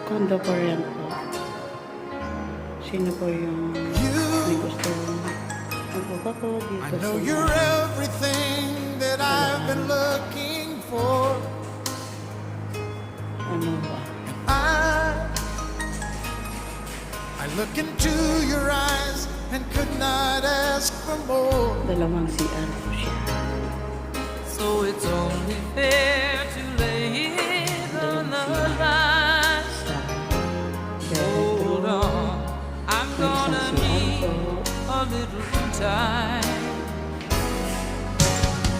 Condo po rin po. Sino po yung may gusto magbuka po dito I know sa you're everything that I've been looking for. ano ba? I look into your eyes and could not ask for more. Dalawang CR po siya. So it's only fair to lay it on the line. Hold on, I'm gonna need a little time.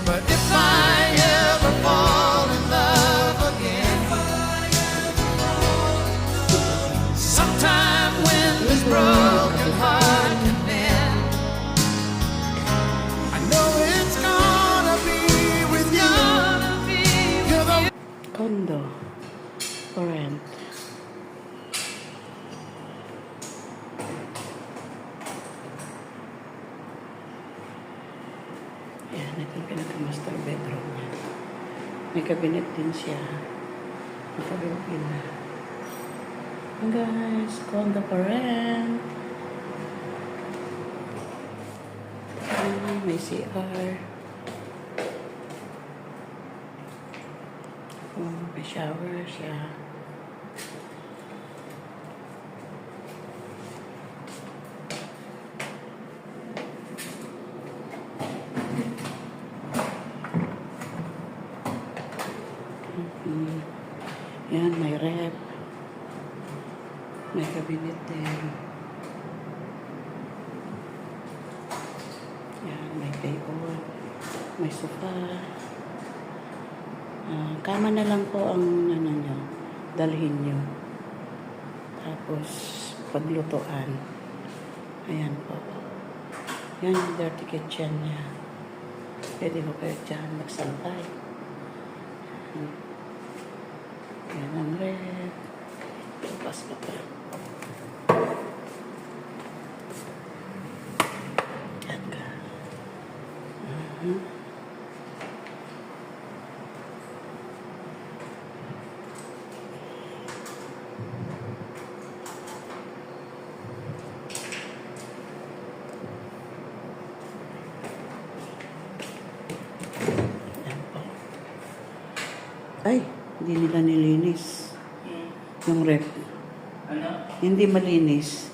But if I ever fall in love again, sometime when this broken heart can mend, I know it's gonna be with you. You're the Condo for rent. Yan, ito yung pinaka-master bedroom niya. May cabinet din siya. Nakabukin na. And guys, condo for rent. May CR. May shower siya. Yan, may rep. May cabinet din. Yan, may paper. May sofa. Kama na lang po ang ano nyo, dalhin nyo. Tapos, paglutuan. Ayan po. Yan yung dirty kitchen niya. Pwede mo kayo dyan magsantay. Yan ang red. Tupas pa pa. Yan ka. Ay, hindi nila nilinis. Yung rep. Ano? Hindi malinis.